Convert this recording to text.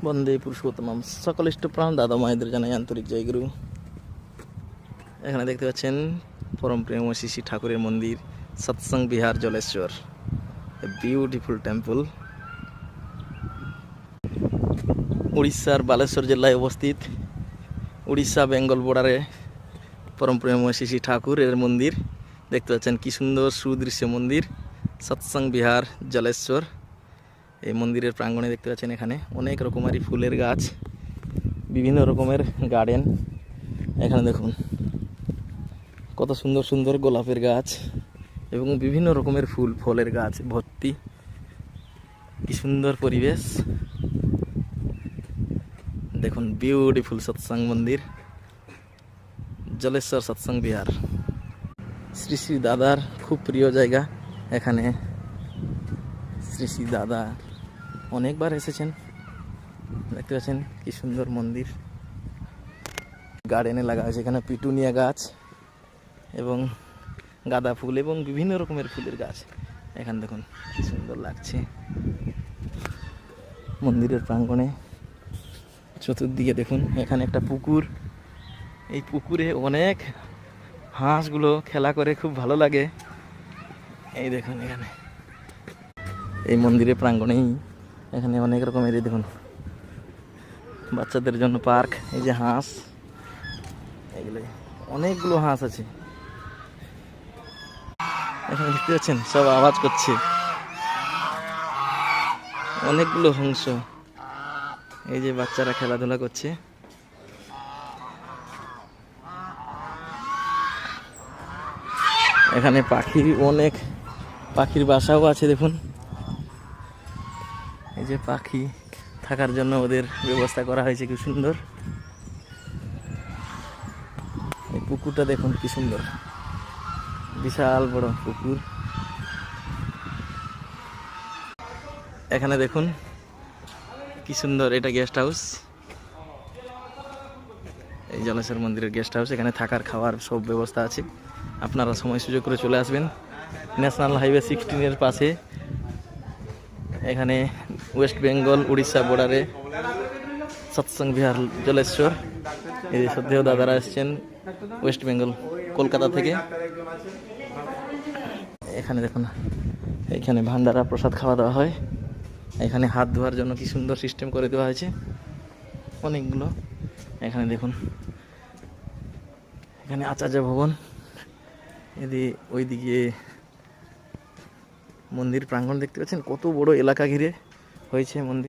বন্দে পুরুষোত্তম সকল ইষ্টপ্রাণ দাদা মায়েদের জানাই আন্তরিক জয়গুরু। এখানে দেখতে পাচ্ছেন পরম প্রেম শ্রী শ্রী ঠাকুরের মন্দির Satsang Vihar Jaleswar, a beautiful temple. উড়িষ্যার বালেশ্বর জেলায় অবস্থিত, উড়িষ্যা বেঙ্গল বর্ডারে পরম প্রেম শ্রী শ্রী ঠাকুরের মন্দির দেখতে পাচ্ছেন। কি সুন্দর সুদৃশ্য মন্দির সৎসঙ্গ বিহার জলেশ্বর। এই মন্দিরের প্রাঙ্গণে দেখতে পাচ্ছেন এখানে অনেক রকমারি ফুলের গাছ, বিভিন্ন রকমের গার্ডেন। এখানে দেখুন কত সুন্দর সুন্দর গোলাপের গাছ এবং বিভিন্ন রকমের ফুল ফলের গাছ ভর্তি। কি সুন্দর পরিবেশ দেখুন, বিউটিফুল সৎসঙ্গ মন্দির জলেশ্বর সৎসঙ্গ বিহার। শ্রী শ্রী দাদার খুব প্রিয় জায়গা এখানে। শ্রী শ্রী দাদা অনেকবার এসেছেন, দেখতে পাচ্ছেন কি সুন্দর মন্দির। গার্ডেনে লাগা হয়েছে এখানে পিটুনিয়া গাছ এবং গাঁদা ফুল এবং বিভিন্ন রকমের ফুলের গাছ। এখানে দেখুন কি সুন্দর লাগছে মন্দিরের প্রাঙ্গণে। চতুর্দিকে দেখুন এখানে একটা পুকুর, এই পুকুরে অনেক হাঁসগুলো খেলা করে, খুব ভালো লাগে। এই দেখুন এখানে এই মন্দিরের প্রাঙ্গণেই এখানে অনেক রকমের, এই দেখুন বাচ্চাদের জন্য পার্ক। এই যে হাঁস, এগুলো অনেকগুলো হাঁস আছে এখানে দেখতে পাচ্ছেন, সব আওয়াজ করছে, অনেকগুলো হংস। এই যে বাচ্চারা খেলাধুলা করছে। এখানে অনেক পাখির বাসাও আছে দেখুন। এই যে পাখি থাকার জন্য ওদের ব্যবস্থা করা হয়েছে, কি সুন্দর। এই পুকুরটা দেখুন কি সুন্দর, বিশাল বড় পুকুর। এখানে দেখুন কি সুন্দর, এটা গেস্ট হাউস, এই জলেশ্বর মন্দিরের গেস্ট হাউস। এখানে থাকার খাওয়ার সব ব্যবস্থা আছে, আপনারা সময় সুযোগ করে চলে আসবেন। ন্যাশনাল হাইওয়ে 16-এর পাশে, এখানে ওয়েস্ট বেঙ্গল উড়িষ্যা বর্ডারে সৎসঙ্গ বিহার জলেশ্বর। এই যে সদ্যেও দাদারা এসছেন ওয়েস্ট বেঙ্গল কলকাতা থেকে। এখানে দেখুন এখানে ভান্ডারা প্রসাদ খাওয়া দাওয়া হয়। এখানে হাত ধোয়ার জন্য কি সুন্দর সিস্টেম করে দেওয়া হয়েছে অনেকগুলো। এখানে দেখুন এখানে আচার্য ভবন, ওইদিকে মন্দির প্রাঙ্গণ দেখতে পাচ্ছেন, কত বড় এলাকা ঘিরে হয়েছে মন্দির।